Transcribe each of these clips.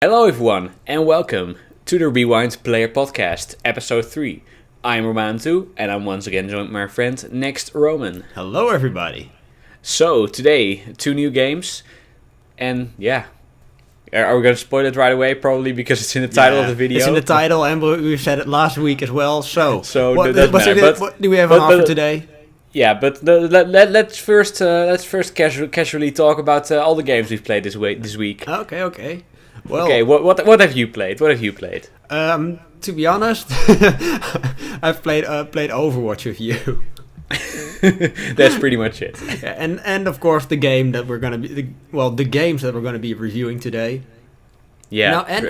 Hello everyone, and welcome to the Rewind Player Podcast, episode 3. I'm Romantu, and I'm once again joined by my friend Next Roman. Hello everybody. So, today, 2 new games, and yeah. Are we going to spoil it right away? Probably because it's in the title of the video. It's in the title, and we said it last week as well, so what do we have on offer today? Yeah, but let's first casually talk about all the games we've played this week. Okay. Well, okay, what have you played? To be honest, I've played Overwatch with you. That's pretty much it. Yeah, and of course the game that we're gonna be the games that we're gonna be reviewing today. Yeah. Now, and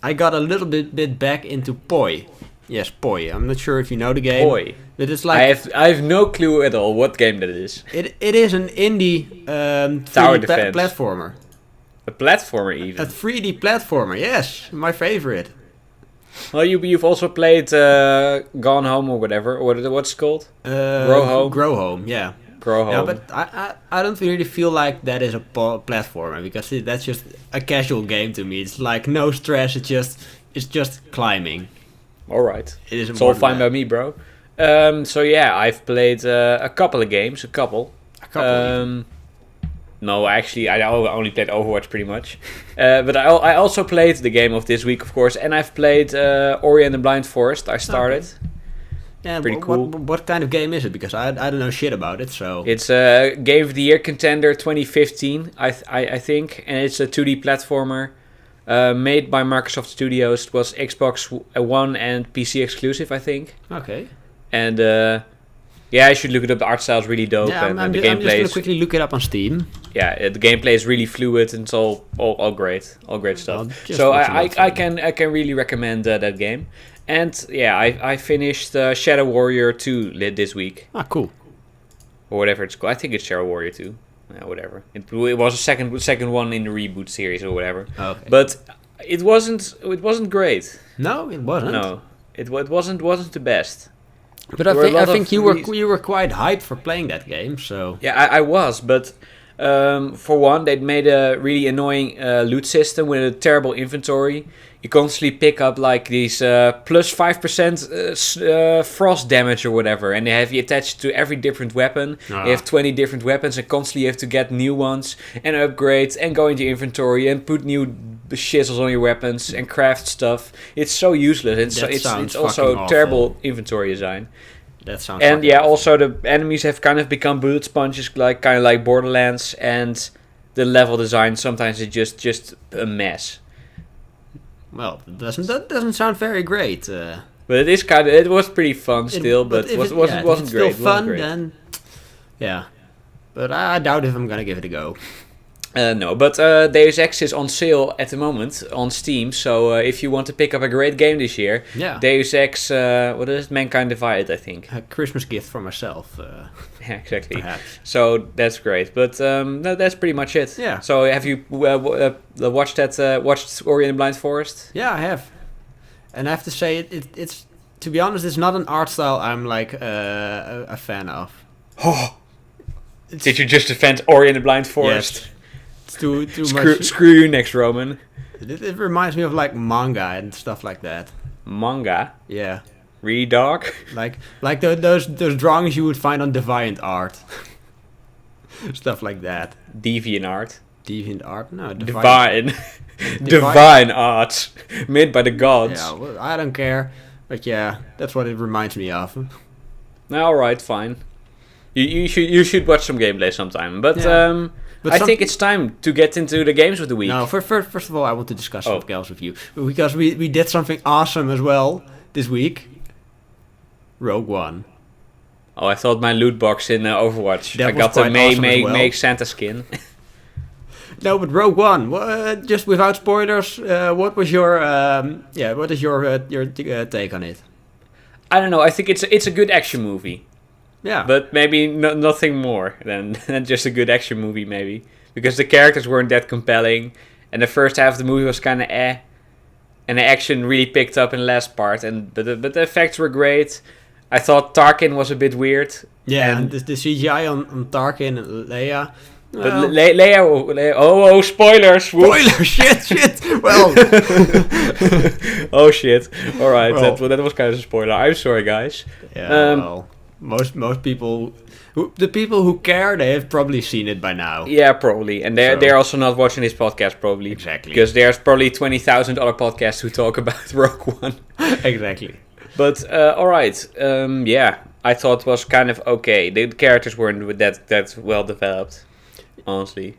I got a little bit back into Poi. Yes, Poi. I'm not sure if you know the game. Poi. But it's like I have no clue at all what game that is. It is an indie Tower 3D defense platformer. A platformer even. A 3D platformer, yes, my favorite. Well, you've also played Gone Home or whatever. What's it called? Grow Home. Grow Home, yeah. Grow Home. Yeah, but I don't really feel like that is a platformer because that's just a casual game to me. It's like no stress. It's just climbing. All right. It's all fine by me, bro. So yeah, I've played a couple of games. A couple. No, actually, I only played Overwatch pretty much. But I also played the game of this week, of course, and I've played Ori and the Blind Forest. I started. Okay. Yeah, pretty cool. What kind of game is it? Because I don't know shit about it. So it's a Game of the Year contender 2015, I think, and it's a 2D platformer made by Microsoft Studios. It was Xbox One and PC exclusive, I think. Okay. And yeah, I should look it up. The art style is really dope, and the gameplay. I'm just gonna is quickly look it up on Steam. Yeah, the gameplay is really fluid and it's all great, all great stuff. So I can really recommend that game. And yeah, I finished Shadow Warrior 2 this week. Ah, cool. Or whatever it's called. I think it's Shadow Warrior 2. Whatever. It was a second one in the reboot series or whatever. Okay. But it wasn't great. No, it wasn't. No, it wasn't the best. But I think you were quite hyped for playing that game, so yeah, I was, but for one, they made a really annoying loot system with a terrible inventory. You constantly pick up like these plus 5% frost damage or whatever, and they have you attached to every different weapon. You have 20 different weapons, and constantly you have to get new ones and upgrade and go into your inventory and put new shizzles on your weapons and craft stuff. It's so useless. It's also terrible inventory design. That sounds. And yeah, also the enemies have kind of become bullet sponges, kind of like Borderlands, and the level design sometimes is just a mess. Well, that doesn't sound very great. But it was pretty fun still, but it wasn't great. Still fun, then yeah. But I doubt if I'm gonna give it a go. No, but Deus Ex is on sale at the moment on Steam, so if you want to pick up a great game this year, Deus Ex, what is it? Mankind Divided, I think. A Christmas gift for myself. Yeah, exactly. Perhaps. So that's great, but no, that's pretty much it. Yeah. So have you watched Ori and the Blind Forest? Yeah, I have, and I have to say it's to be honest, it's not an art style I'm like a fan of. Oh, did you just defend Ori and the Blind Forest? Yes. It's too much. Screw you, Next Roman. It reminds me of like manga and stuff like that. Manga? Yeah. Really dark? Like those drawings you would find on DeviantArt. Stuff like that. DeviantArt? DeviantArt? No, Divine art. Made by the gods. Yeah, well, I don't care. But yeah, that's what it reminds me of. Alright, fine. You should watch some gameplay sometime. But I think it's time to get into the games of the week. No, first of all, I want to discuss something else with you. Because we did something awesome as well this week. Rogue One. Oh, I thought my loot box in Overwatch. I got the make Santa skin. No, but Rogue One. Just without spoilers, what was your what is your take on it? I don't know. I think it's a good action movie. Yeah. But maybe nothing more than just a good action movie, maybe. Because the characters weren't that compelling. And the first half of the movie was kind of eh. And the action really picked up in the last part. But the effects were great. I thought Tarkin was a bit weird. Yeah, and the CGI on Tarkin and Leia. But Well, oh, spoilers! Whoops. spoiler! Shit! Well, Oh shit! All right, Well. that was kind of a spoiler. I'm sorry, guys. yeah. Well, most people, the people who care, they have probably seen it by now. Yeah, probably, and So- they're also not watching this podcast probably. Exactly. Because there's probably 20,000 other podcasts who talk about Rogue One. Exactly. But all right, yeah, I thought it was kind of okay. The characters weren't that well developed, honestly.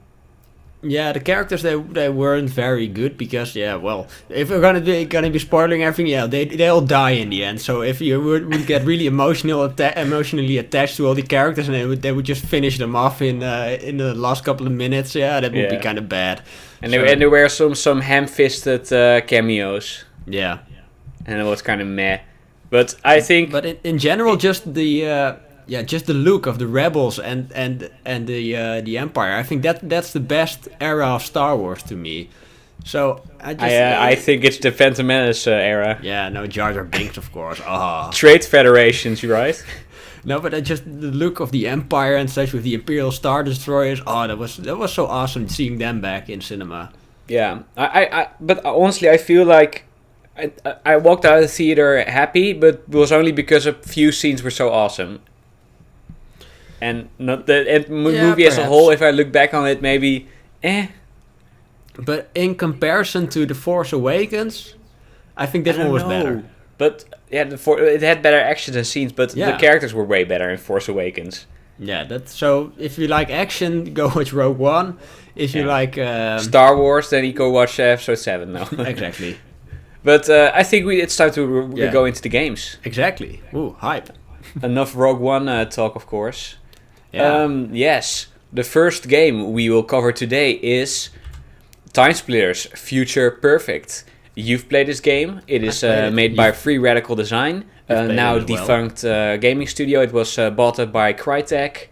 Yeah, the characters they weren't very good because well, if we're gonna be spoiling everything, they all die in the end. So if you would get really emotionally attached to all the characters, and they would just finish them off in the last couple of minutes, that would be Yeah. kind of bad. And So- there were some ham-fisted cameos, Yeah. and it was kind of meh. But I think But in general, just the look of the rebels and the Empire. I think that's the best era of Star Wars to me. So I think it's the Phantom Menace era. no, Jar Jar Binks, of course. Trade federations, right? No, but just the look of the Empire and such with the Imperial Star Destroyers. That was so awesome seeing them back in cinema. Yeah. But honestly, I feel like I walked out of the theater happy, but it was only because a few scenes were so awesome. And not the movie as a perhaps. whole, if I look back on it, maybe, But in comparison to The Force Awakens, I think this I one was don't know. better. But yeah, it had better actions and scenes, but the Yeah. characters were way better in Force Awakens. Yeah, so if you like action, go watch Rogue One. If you Yeah. like Star Wars, then you go watch Episode 7 now. exactly. But I think it's time to Yeah. go into the games. Exactly. Ooh, hype. Enough Rogue One talk, of course. Yeah. Yes, the first game we will cover today is Timesplitters Future Perfect. You've played this game. It is played it. made by Free Radical Design, played now it as well. defunct gaming studio. It was bought up by Crytek.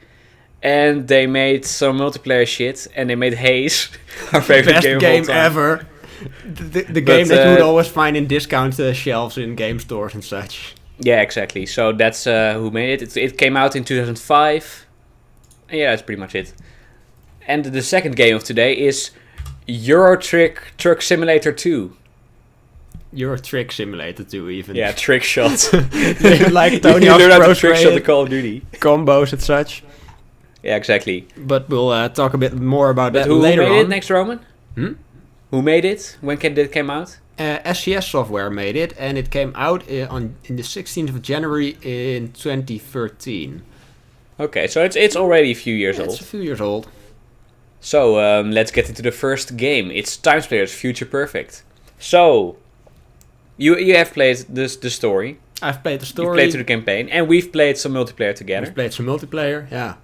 And they made some multiplayer shit. And they made Haze, our favorite Best game, game of all time. ever. The game that you would always find in discount shelves in game stores and such. Yeah, exactly. So that's who made it. It came out in 2005. And yeah, that's pretty much it. And the second game of today is Euro Truck Simulator 2. Euro Trick Simulator 2 even. Yeah, trick shot. Like Tony you Hawk's learn how to Pro trick shot the Call of Duty. combos and such. Yeah, exactly. But we'll talk a bit more about But that who later made on. it next, Roman? Who made it? When it came out? SCS Software made it, and it came out in the 16th of January in 2013. Okay, so it's already a few years It's old. a few years old. So let's get into the first game. It's Timesplitters Future Perfect. So you have played the story. I've played the You've story. played through the campaign, and we've played some multiplayer together. We've played some multiplayer. Yeah.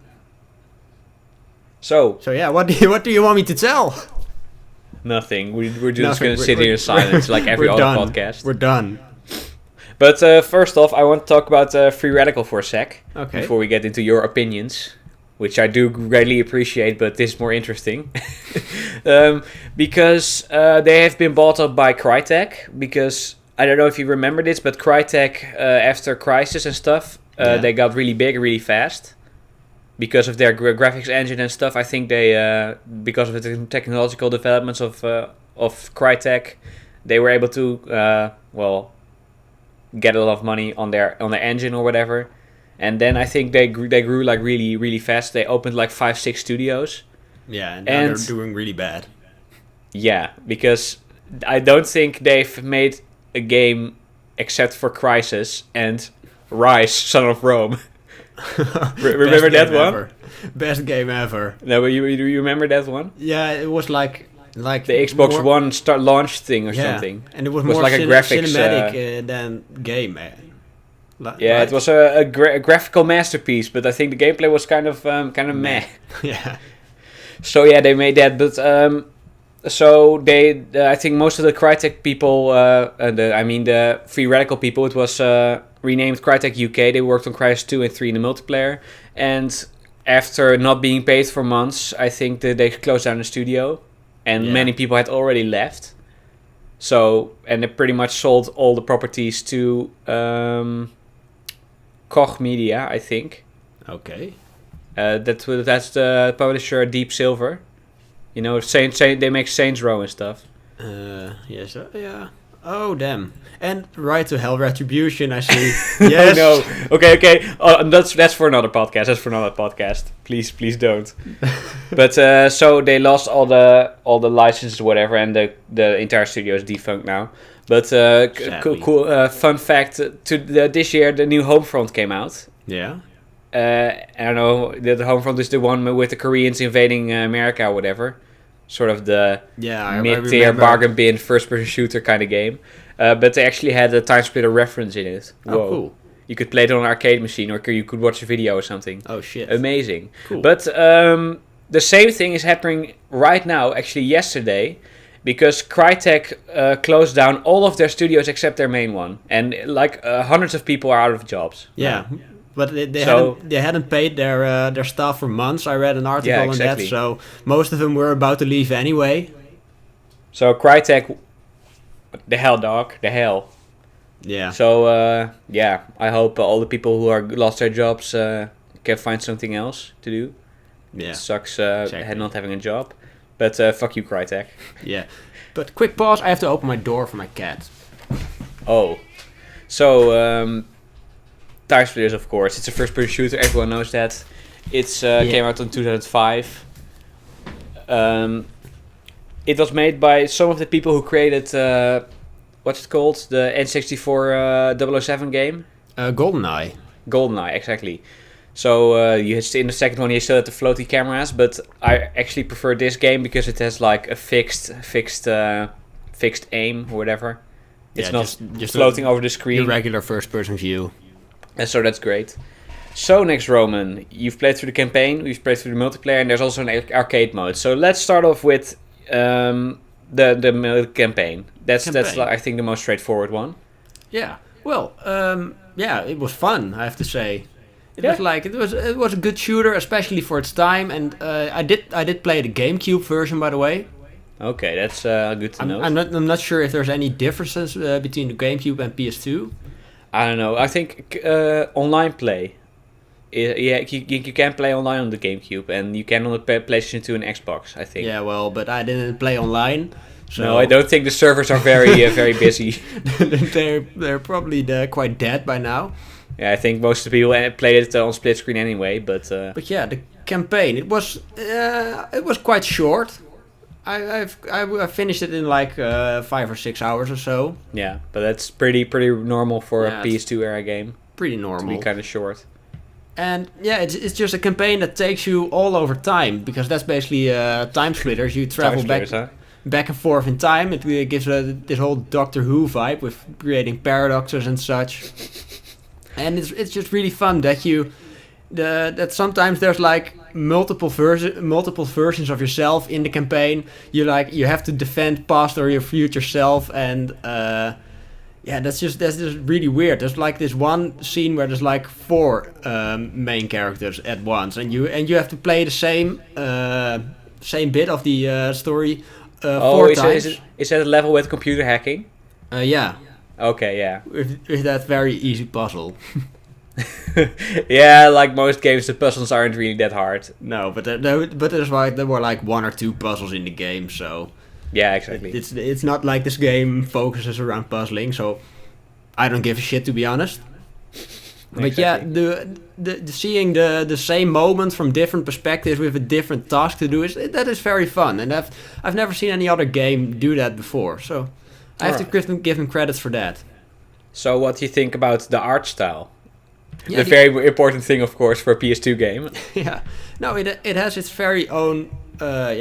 So So yeah, what do you want me to tell? nothing. We're just Nothing. gonna sit here in silence like every We're other done. podcast. We're done. But first off, I want to talk about Free Radical for a sec. Okay. Before we get into your opinions, which I do greatly appreciate, but this is more interesting. Because they have been bought up by Crytek. Because I don't know if you remember this, but Crytek, after Crysis and stuff, they got really big really fast. Because of their graphics engine and stuff, I think they, because of the technological developments of Crytek, they were able to, get a lot of money on their engine or whatever. And then I think they grew like really, really fast. They opened like 5-6 studios. Yeah, and now And- they're doing really bad. Yeah, because I don't think they've made a game except for Crysis and Rise, Son of Rome. Remember Best that game one? ever. Best game ever. No, but you remember that one? Yeah, it was like The Xbox more- One launch thing or yeah, something. and it was It was more like a graphics, cinematic than game. Yeah, right? it was a graphical masterpiece, but I think the gameplay was kind of meh. Yeah. So yeah, they made that, but so they, I think most of the Crytek people, the Free Radical people, it was renamed Crytek UK. They worked on Crysis 2 and 3 in the multiplayer, and after not being paid for months, I think that they closed down the studio, and Yeah. many people had already left. So, and they pretty much sold all the properties to Koch Media, I think. Okay. That's the publisher Deep Silver. You know, Saint, they make Saints Row and stuff. Yes, yeah. Oh, damn. And Right to Hell Retribution, I see. Yes. Oh, no. Okay. That's for another podcast. Please don't. But so they lost all the licenses or whatever, and the entire studio is defunct now. But cool fun fact: this year the new Homefront came out. Yeah. I don't know. The Homefront is the one with the Koreans invading America or whatever. Sort of the mid-tier bargain bin first-person shooter kind of game. But they actually had a Timesplitter reference in it. Whoa. Oh, cool. You could play it on an arcade machine, or you could watch a video or something. Oh, shit. Amazing. Cool. But the same thing is happening right now, actually yesterday, because Crytek closed down all of their studios except their main one. And hundreds of people are out of jobs. Yeah. But they hadn't paid their staff for months. I read an article on that, so most of them were about to leave anyway. So Crytek, the hell, dog, the hell. Yeah. So I hope all the people who are lost their jobs can find something else to do. Yeah. It sucks not having a job, but fuck you, Crytek. Yeah. But quick pause. I have to open my door for my cat. Oh, so. Timesplitters, of course. It's a first-person shooter. Everyone knows that. It's came out in 2005. It was made by some of the people who created what's it called? The N64 007 game. GoldenEye. GoldenEye, exactly. So in the second one you still had the floaty cameras, but I actually prefer this game because it has like a fixed aim or whatever. It's not just floating over the screen. Your regular first-person view. And so that's great. So next, Roman, you've played through the campaign, we've played through the multiplayer, and there's also an arcade mode. So let's start off with the campaign. That's I think the most straightforward one. Yeah. Well, it was fun, I have to say. It was a good shooter, especially for its time, and I did play the GameCube version, by the way. Okay, that's good to know. I'm not sure if there's any differences between the GameCube and PS2. I don't know. I think online play. You can play online on the GameCube, and you can on the PlayStation 2 and Xbox, I think. Yeah, well, but I didn't play online. So no, I don't think the servers are very very busy. They're probably quite dead by now. Yeah, I think most of the people played it on split screen anyway, but yeah, the campaign, it was quite short. I finished it in like 5 or 6 hours or so. Yeah, but that's pretty normal for a PS2 era game. Pretty normal. To be kind of short. And yeah, it's just a campaign that takes you all over time, because that's basically Timesplitters. You travel back and forth in time. It gives this whole Doctor Who vibe with creating paradoxes and such. And it's just really fun that sometimes there's like multiple versions of yourself in the campaign. You have to defend past or your future self, and that's just really weird. There's like this one scene where there's like 4 main characters at once, and you have to play the same bit of the story 4 times. Is that a level with computer hacking? Yeah. Okay, yeah. With that very easy puzzle. Yeah, like most games, the puzzles aren't really that hard. No, but there were like 1 or 2 puzzles in the game, so yeah, exactly. It's not like this game focuses around puzzling, so I don't give a shit, to be honest. But exactly. Yeah, the seeing the same moment from different perspectives with a different task to do that is very fun, and I've never seen any other game do that before, so I have to give them credits for that. So what do you think about the art style? Yeah, the very important thing, of course, for a PS2 game. Yeah, no, it has its very own. Kind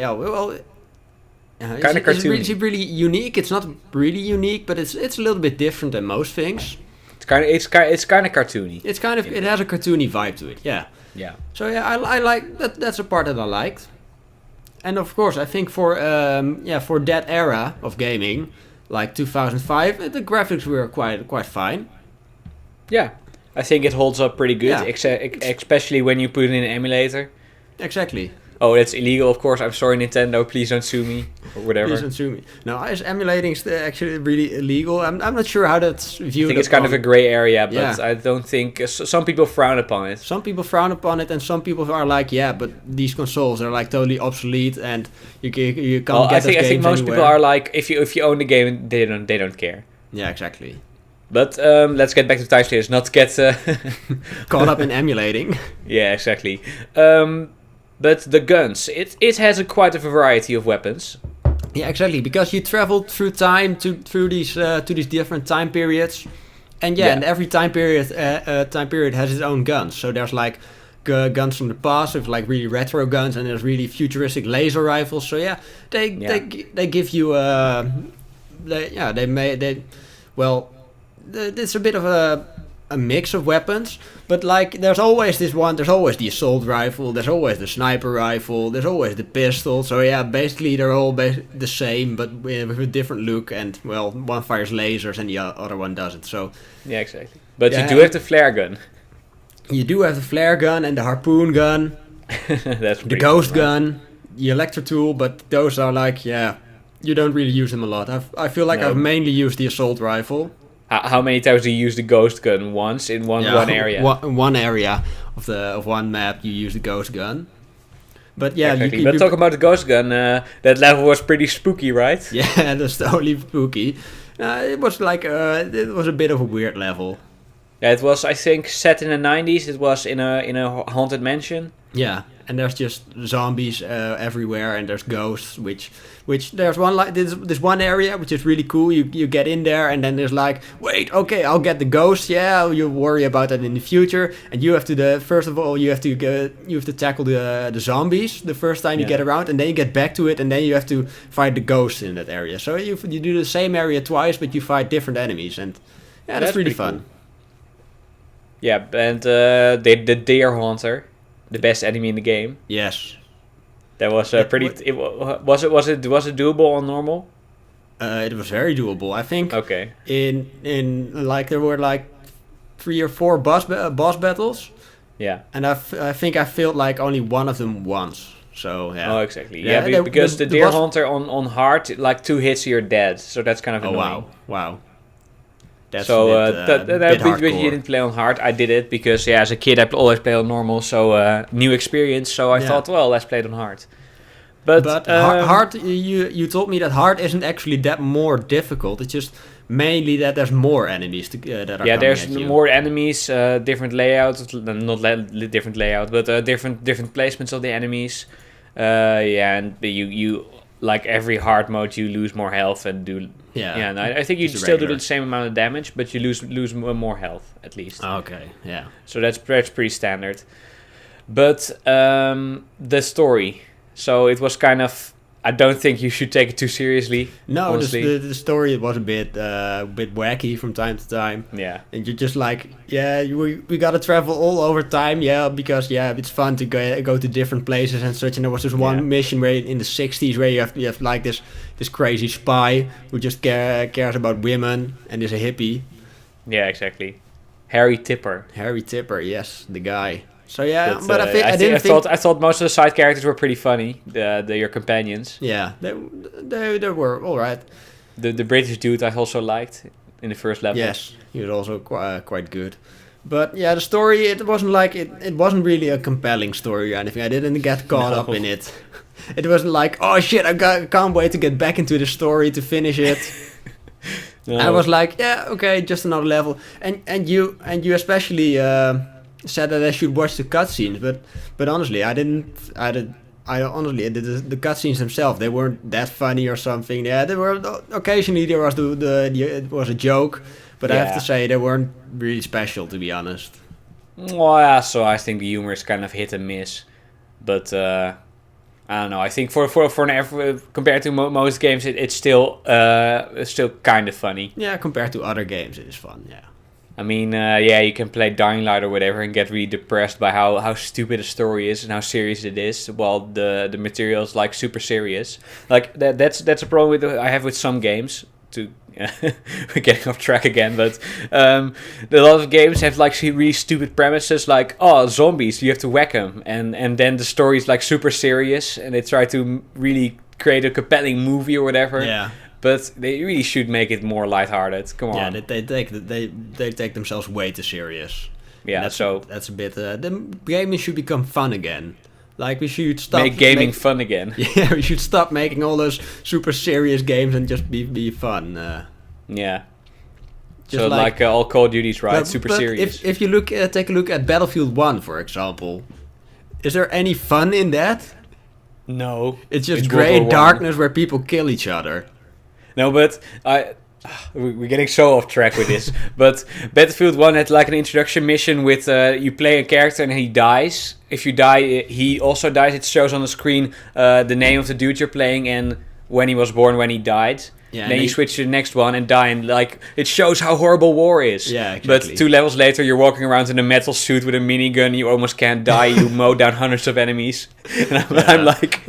of cartoony. It's really unique. It's not really unique, but it's a little bit different than most things. It's kind of cartoony. It has a cartoony vibe to it. Yeah. Yeah. So yeah, I like that. That's a part that I liked. And of course, I think for that era of gaming, like 2005, the graphics were quite fine. Yeah. I think it holds up pretty good, especially when you put it in an emulator. Exactly. Oh, that's illegal, of course. I'm sorry, Nintendo. Please don't sue me or whatever. Please don't sue me. No, is emulating actually really illegal? I'm not sure how that's viewed. I think it's kind of a gray area, but Yeah. I don't think some people frown upon it. Some people frown upon it, and some people are like, yeah, but these consoles are like totally obsolete, and you can't Well, get those I think games most anywhere. people are like, if you own the game, they don't care. Yeah, exactly. But let's get back to Timesplitters, not get Caught up in emulating. Yeah, exactly. But the guns, it has quite a variety of weapons. Yeah, exactly. Because you travel through time through these different time periods, and and every time period has its own guns. So there's like guns from the past with like really retro guns, and there's really futuristic laser rifles. So they give you it's a bit of a mix of weapons, but like there's always the assault rifle, there's always the sniper rifle, there's always the pistol. So yeah, basically they're all the same, but with a different look, and well, one fires lasers and the other one doesn't. So yeah, exactly. But you do have the flare gun. You do have the flare gun and the harpoon gun. That's the ghost gun, the electro tool, but those are like, you don't really use them a lot. I feel like I've mainly used the assault rifle. How many times do you use the ghost gun? Once in one area. One area of one map, you use the ghost gun. But yeah, exactly. But talk about the ghost gun. That level was pretty spooky, right? Yeah, that's totally spooky. It was like it was a bit of a weird level. Yeah, it was, I think, set in the 90s. It was in a haunted mansion. Yeah, and there's just zombies everywhere, and there's ghosts. Which there's one like this one area which is really cool. You get in there, and then there's like, wait, okay, I'll get the ghosts. Yeah, you worry about that in the future, and you have to first of all you have to tackle the zombies the first time you get around, and then you get back to it, and then you have to fight the ghosts in that area. So you do the same area twice, but you fight different enemies, and that's really fun. Cool. Yeah, and the Deer Hunter, the best enemy in the game. Yes, that was pretty. Was it doable on normal? It was very doable. I think. Okay. In like there were like 3 or 4 boss battles. Yeah. And I think I failed like only one of them once. So yeah. Oh, exactly. Yeah, because the Deer Hunter on hard, like 2 hits you're dead. So that's kind of annoying. Wow. That's so bit hardcore. You didn't play on hard. I did it because as a kid I always played on normal, so new experience. So I thought, well, let's play it on hard. But hard, you told me that hard isn't actually that more difficult. It's just mainly that there's more enemies that are coming at you. There's more enemies, different layouts, different layout, but different placements of the enemies. And you like every hard mode, you lose more health and do. Yeah, and I think you still do the same amount of damage, but you lose more health at least. Okay, yeah. So that's pretty standard. But the story, so it was kind of. I don't think you should take it too seriously. No, the story was a bit wacky from time to time. Yeah, and you're just like, we gotta travel all over time. Yeah, because it's fun to go to different places and such. And there was this one mission where in the 60s where you have like this crazy spy who just cares about women and is a hippie. Yeah, exactly. Harry Tipper, yes, the guy. So but I thought most of the side characters were pretty funny. Your companions. Yeah, they were all right. The British dude I also liked in the first level. Yes, he was also quite good. But yeah, the story it wasn't really a compelling story or anything. I didn't get caught up in it. It wasn't like, oh shit, I can't wait to get back into the story to finish it. No. I was like, okay, just another level. And you especially. Said that I should watch the cutscenes, but honestly, I honestly the cutscenes themselves, they weren't that funny or something. Yeah, they were occasionally there was it was a joke, but I have to say they weren't really special, to be honest. Well, yeah, so I think the humor is kind of hit and miss, but I don't know. I think for compared to most games, it's still kind of funny. Yeah, compared to other games, it is fun. Yeah. I mean, you can play Dying Light or whatever and get really depressed by how stupid a story is and how serious it is, while the material is like super serious. Like that's a problem I have with some games. to we're getting off track again, but a lot of games have like really stupid premises, like zombies, you have to whack them, and then the story is like super serious, and they try to really create a compelling movie or whatever. Yeah. But they really should make it more lighthearted. Come on. Yeah, they take themselves way too serious. Yeah, that's so that's a bit. The gaming should become fun again. Like we should stop make gaming fun again. Yeah, we should stop making all those super serious games and just be fun. Yeah. Just so like all Call of Duty's, right? Super serious. If you take a look at Battlefield 1, for example, is there any fun in that? No. It's just grey darkness where people kill each other. No, but we're getting so off track with this. But Battlefield 1 had like an introduction mission with you play a character and he dies. If you die, he also dies. It shows on the screen the name of the dude you're playing and when he was born, when he died. Yeah, then you switch to the next one and die, and like it shows how horrible war is. Yeah, exactly. But 2 levels later, you're walking around in a metal suit with a minigun. You almost can't die. You mow down hundreds of enemies. And I'm like,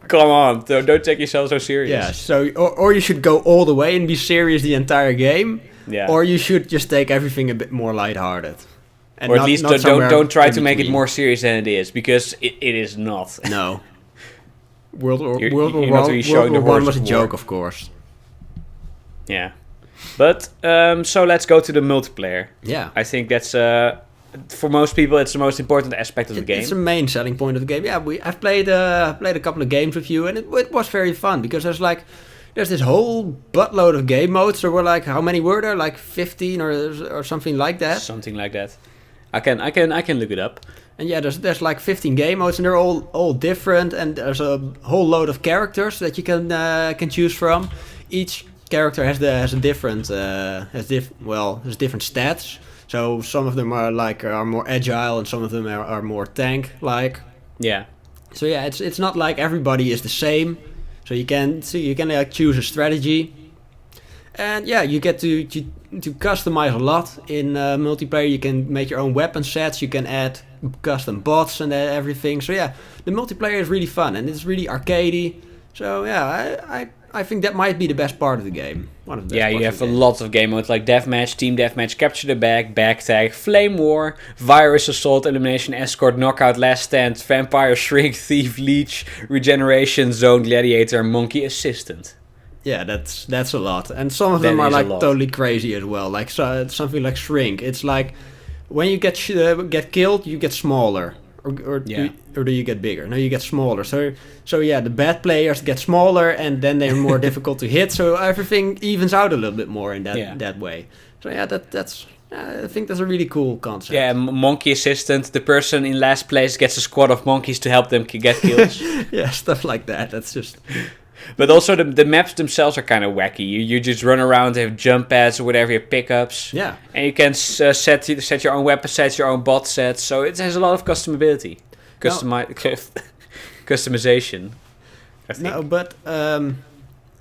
come on, don't take yourself so serious. Yeah. So, or you should go all the way and be serious the entire game. Yeah. Or you should just take everything a bit more lighthearted. And or at least don't try to make it more serious than it is, because it is not. No. World War One One was a joke, of course. Yeah, but so let's go to the multiplayer. Yeah, I think that's for most people it's the most important aspect of the game. It's the main selling point of the game. Yeah, I've played a couple of games with you, and it was very fun because there's this whole buttload of game modes. There were like, how many were there? Like 15 or something like that. Something like that. I can look it up. And yeah, there's like 15 game modes, and they're all different. And there's a whole load of characters that you can choose from. Each character has different stats. So some of them are more agile, and some of them are more tank like. Yeah. So yeah, it's not like everybody is the same. So you can choose a strategy, and yeah, you get to customize a lot in multiplayer. You can make your own weapon sets. You can add custom bots and everything. So yeah, the multiplayer is really fun and it's really arcadey. So yeah, I think that might be the best part of the game. One of the best you have a lot of game modes like Deathmatch, Team Deathmatch, Capture the Bag, Tag, Flame War, Virus, Assault, Elimination, Escort, Knockout, Last Stand, Vampire, Shrink, Thief, Leech, Regeneration, Zone, Gladiator, Monkey, Assistant. Yeah, that's a lot. And some of them are like totally crazy as well. Like something like Shrink. It's like when you get killed, you get smaller. Or do you get bigger? No, you get smaller. So yeah, the bad players get smaller, and then they're more difficult to hit. So everything evens out a little bit more in that way. So yeah, that's I think that's a really cool concept. Yeah, Monkey Assistant. The person in last place gets a squad of monkeys to help them get kills. Yeah, stuff like that. That's just. But also the maps themselves are kind of wacky. You just run around, have jump pads or whatever, your pickups. Yeah. And you can set your own weapon sets, your own bot sets. So it has a lot of customability. Customization. I think. No, but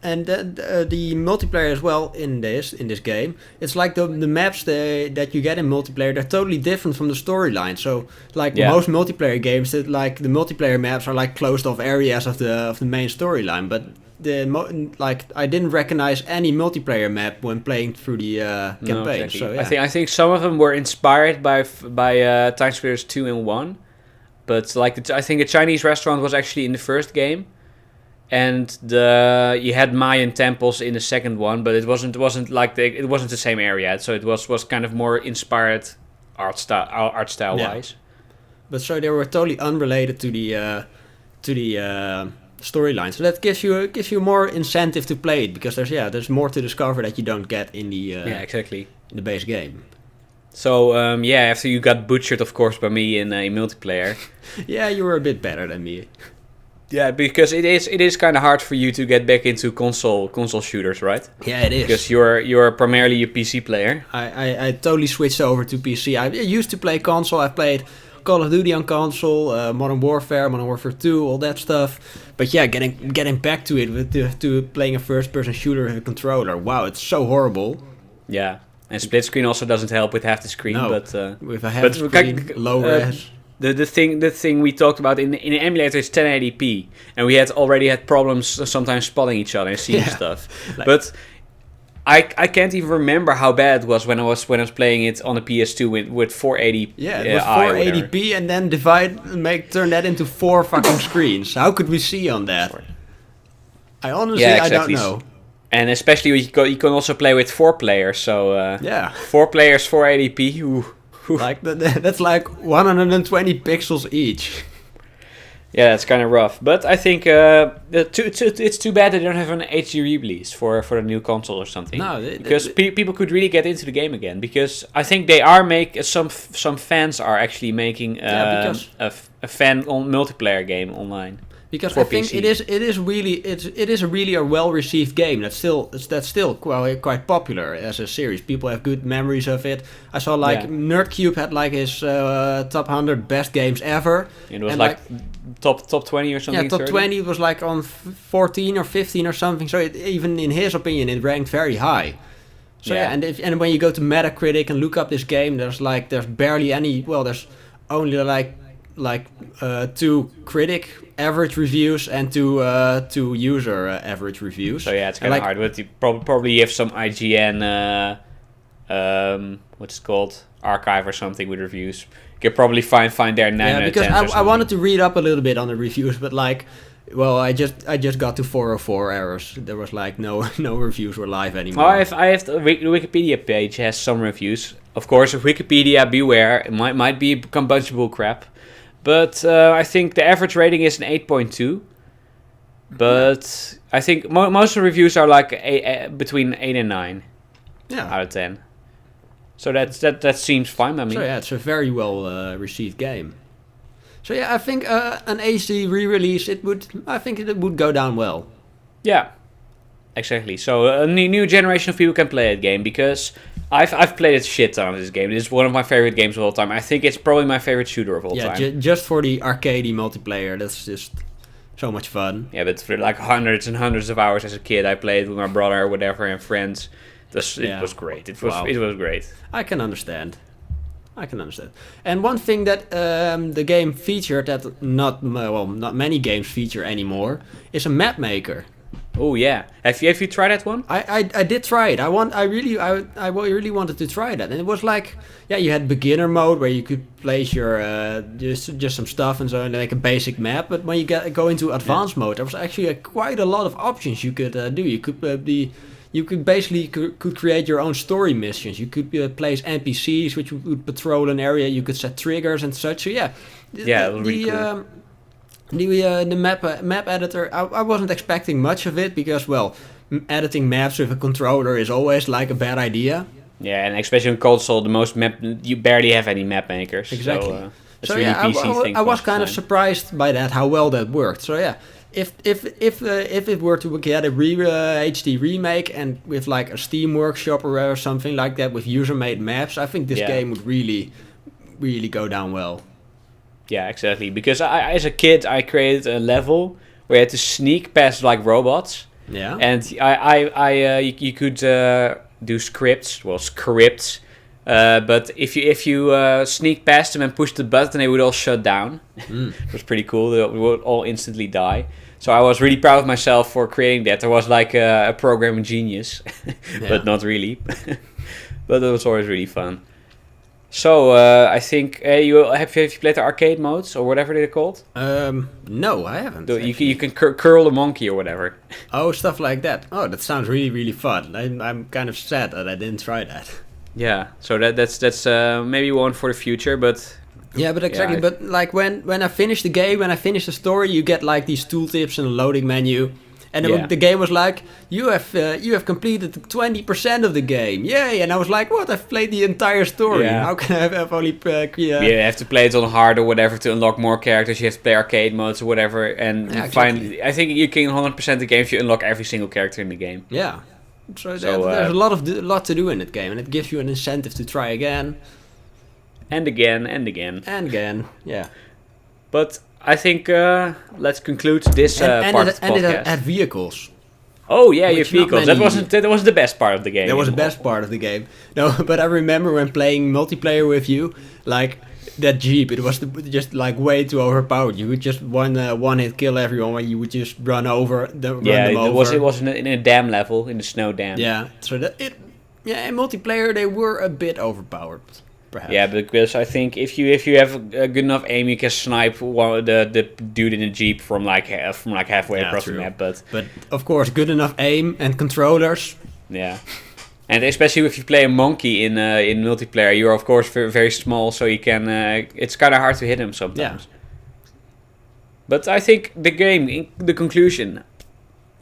and the multiplayer as well in this game. It's like the maps that you get in multiplayer. They're totally different from the storyline. So like most multiplayer games, the multiplayer maps are like closed off areas of the main storyline. But I didn't recognize any multiplayer map when playing through the campaign. No, exactly. So yeah. I think some of them were inspired by Timesplitters 2 and 1. But I think a Chinese restaurant was actually in the first game. And you had Mayan temples in the second one, but it wasn't the same area, so it was kind of more inspired art style wise. But so they were totally unrelated to the storyline, so that gives you more incentive to play it, because there's more to discover that you don't get in the exactly in the base game. So after you got butchered, of course, by me in multiplayer. Yeah, you were a bit better than me. Yeah, because it is kind of hard for you to get back into console shooters, right? Yeah, it is. Because you're primarily a PC player. I totally switched over to PC. I used to play console. I played Call of Duty on console, Modern Warfare 2, all that stuff. But yeah, getting back to it to playing a first-person shooter with a controller. Wow, it's so horrible. Yeah, and split screen also doesn't help with half the screen. No, but with a half screen, low res. The thing we talked about in the emulator is 1080p, and we already had problems sometimes spotting each other and seeing stuff. But I can't even remember how bad it was when I was playing it on the PS2 with 480. Yeah, it was 480p and then turn that into 4 fucking screens. How could we see on that? I honestly, exactly. I don't know. And especially you can also play with 4 players. So 4 players, 480p. Ooh. Like that's like 120 pixels each. Yeah, it's kind of rough. But I think it's too bad they don't have an HD release for the new console or something. No, because people could really get into the game again. Because I think they are some fans are actually making a fan on multiplayer game online. Because I think it is really a well received game. That's still quite popular as a series. People have good memories of it. I saw Nerdcube had like his top 100 best games ever. It was like top 20 or something. Yeah, top 20 was like on 14 or 15 or something. So even in his opinion, it ranked very high. So and when you go to Metacritic and look up this game, there's barely any. Well, there's only like 2 critic average reviews and 2 user average reviews. So it's kind of hard. But you probably have some IGN what's it called, archive or something with reviews. You could probably find their 9 out of 10. Because I wanted to read up a little bit on the reviews, but I just got to 404 errors. There was no reviews were live anymore. I have the Wikipedia page has some reviews. Of course, Wikipedia, beware, it might become bunch of bull crap. But I think the average rating is an 8.2. But I think most of the reviews are like between 8 and 9 out of 10. So that seems fine by me. So it's a very well received game. So I think an HD re-release, it would go down well. Yeah. Exactly. So a new generation of people can play that game, because I've played a shit ton of this game. It is one of my favorite games of all time. I think it's probably my favorite shooter of all time. Yeah, just for the arcadey multiplayer, that's just so much fun. Yeah, but for like hundreds and hundreds of hours as a kid, I played with my brother or whatever and friends. It was great. It was great. I can understand. And one thing that the game featured that not many games feature anymore is a map maker. Oh yeah, have you tried that one? I did try it. I really wanted to try that, and it was like you had beginner mode where you could place your just some stuff and so like a basic map. But when you go into advanced mode, there was actually quite a lot of options you could do. You could basically create your own story missions. You could place NPCs which would patrol an area. You could set triggers and such. So it was really cool. The map editor, I wasn't expecting much of it because, editing maps with a controller is always like a bad idea. Yeah, and especially on console, you barely have any map makers. Exactly. So really PC thing I was kind of surprised by that, how well that worked. So if it were to get a HD remake and with like a Steam Workshop or something like that with user-made maps, I think this game would really, really go down well. Yeah, exactly. Because I, as a kid, I created a level where you had to sneak past like robots. Yeah. And you could do scripts. But if you sneak past them and push the button, they would all shut down. It was pretty cool. They would all instantly die. So I was really proud of myself for creating that. I was like a programming genius, but not really. But it was always really fun. So I think have you played the arcade modes or whatever they're called? No, I haven't. You can curl a monkey or whatever. Oh, stuff like that. Oh, that sounds really, really fun. I'm kind of sad that I didn't try that. Yeah, so that's maybe one for the future, but yeah, but exactly. Yeah, but like when I finish the game, when I finish the story, you get like these tooltips and a loading menu. And the game was like, you have completed 20% of the game. Yay! And I was like, what? I've played the entire story. Yeah. How can I have only... you have to play it on hard or whatever to unlock more characters. You have to play arcade modes or whatever. And finally, I think you can 100% the game if you unlock every single character in the game. Yeah. So there's a lot to do in that game. And it gives you an incentive to try again. And again, and again. And again, yeah. But... I think let's conclude this part of the podcast. And it had vehicles. Oh yeah, your vehicles. That wasn't the best part of the game. That was the best part of the game. No, but I remember when playing multiplayer with you, like that Jeep. It was just like way too overpowered. You would just one hit kill everyone when you would just run them over. It was in a dam level, in the snow dam. Yeah, so in multiplayer they were a bit overpowered, perhaps. Yeah, because I think if you have a good enough aim, you can snipe the dude in the Jeep from halfway across the map. But of course, good enough aim and controllers. Yeah. And especially if you play a monkey in multiplayer, you're of course very small, so you can. It's kind of hard to hit him sometimes. Yeah. But I think the conclusion,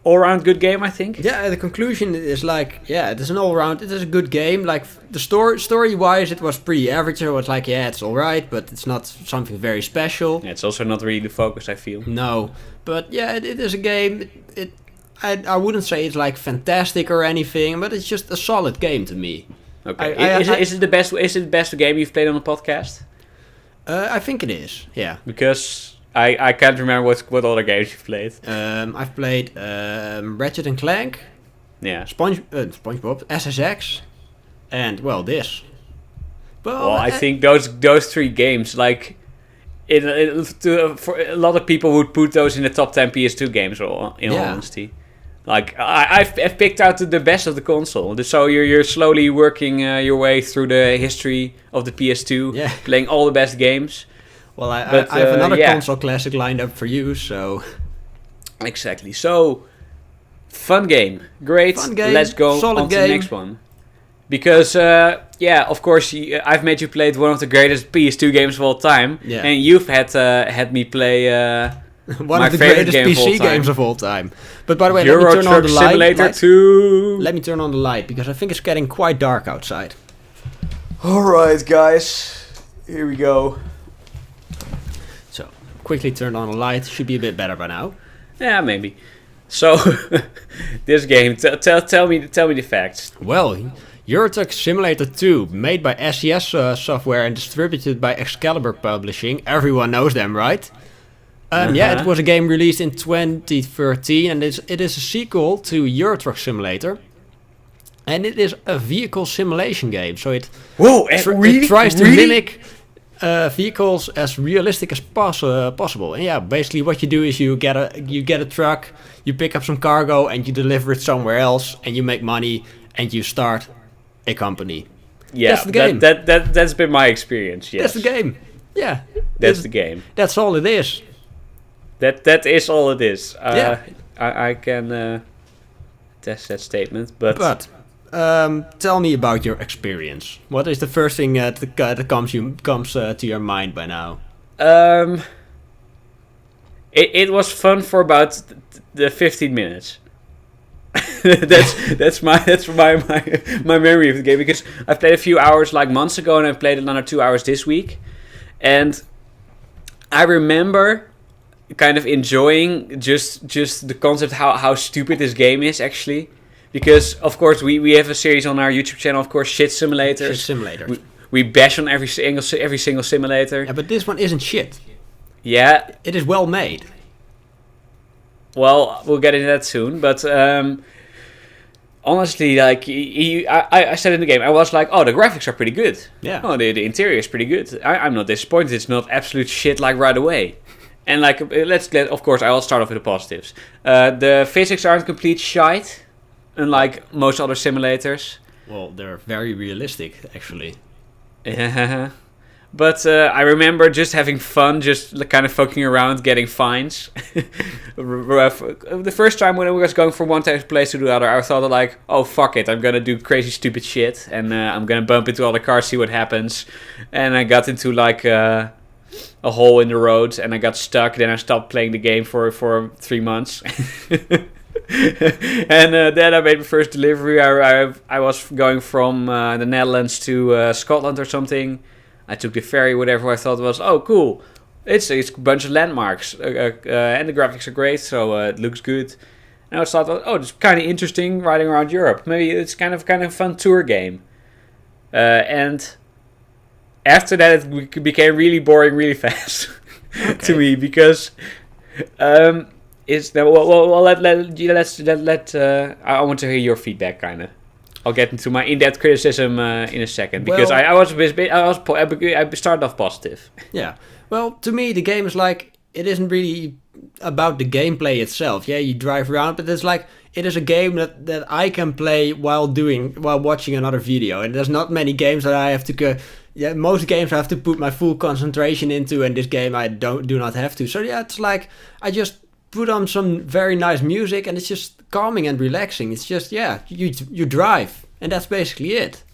all-round good game. I think. Yeah, the conclusion is it is an all-round. It is a good game. Like the story-wise, it was pretty average. It was it's all right, but it's not something very special. Yeah, it's also not really the focus, I feel. No, but it is a game. I wouldn't say it's fantastic or anything, but it's just a solid game to me. Okay. Is it the best? Is it the best game you've played on the podcast? I think it is. Yeah. Because I can't remember what other games you've played. I've played Ratchet and Clank. Yeah. SpongeBob, SSX, and this. Well, I think those three games, for a lot of people would put those in the top 10 PS2 games. All honesty. I've picked out the best of the console. So you're slowly working your way through the history of the PS2, playing all the best games. Well, I have another console classic lined up for you, so... Exactly. So, fun game. Great. Fun game. Let's go on to the next one. Because, of course, I've made you play one of the greatest PS2 games of all time. Yeah. And you've had me play... one of the greatest PC games of all time. But by the way, Euro let me turn on the light. Simulator 2. Let me turn on the light, because I think it's getting quite dark outside. Alright, guys. Here we go. So, quickly turn on the light. Should be a bit better by now. Yeah, maybe. So, this game, tell me the facts. Well, Euro Truck Simulator 2, made by SES Software and distributed by Excalibur Publishing. Everyone knows them, right? It was a game released in 2013, and it is a sequel to Euro Truck Simulator. And it is a vehicle simulation game, so it tries to mimic vehicles as realistic as possible. And basically what you do is you get a truck, you pick up some cargo, and you deliver it somewhere else, and you make money, and you start a company. Yeah, that's the game. That's been my experience. Yes, that's the game. Yeah, that's the game. That's all it is. That is all it is. I can test that statement, but tell me about your experience. What is the first thing that comes to your mind by now? It was fun for about the 15 minutes. that's my memory of the game, because I played a few hours months ago, and I played another 2 hours this week, and I remember kind of enjoying just the concept how stupid this game is actually, because of course we have a series on our YouTube channel, of course, shit simulators. We bash on every single simulator. Yeah, but this one isn't shit. Yeah, it is well made. Well, we'll get into that soon, but honestly, I said in the game, I was like, oh, the graphics are pretty good. Yeah. Oh, the interior is pretty good. I'm not disappointed. It's not absolute shit right away. And of course, I'll start off with the positives. The physics aren't complete shite, unlike most other simulators. Well, they're very realistic, actually. Yeah. But I remember just having fun, just kind of fucking around, getting fines. The first time when I was going from one type of place to the other, I thought oh, fuck it, I'm gonna do crazy stupid shit, and I'm gonna bump into other cars, see what happens. And I got into a hole in the road, and I got stuck. Then I stopped playing the game for 3 months. And then I made my first delivery. I was going from the Netherlands to Scotland or something. I took the ferry, whatever I thought was, oh, cool. It's a bunch of landmarks, and the graphics are great, so it looks good. And I thought, oh, it's kind of interesting riding around Europe. Maybe it's kind of a fun tour game. And after that, it became really boring really fast to me, because I want to hear your feedback, kind of. I'll get into my in-depth criticism in a second, because Well- I started off positive. Yeah. Well, to me, the game is like, it isn't really about the gameplay itself. Yeah, you drive around, but it's like, it is a game that I can play while watching another video. And there's not many games that I have to go. Yeah, most games I have to put my full concentration into, and this game I do not have to. So yeah, it's like I just put on some very nice music, and it's just calming and relaxing. It's just, yeah, you drive, and that's basically it.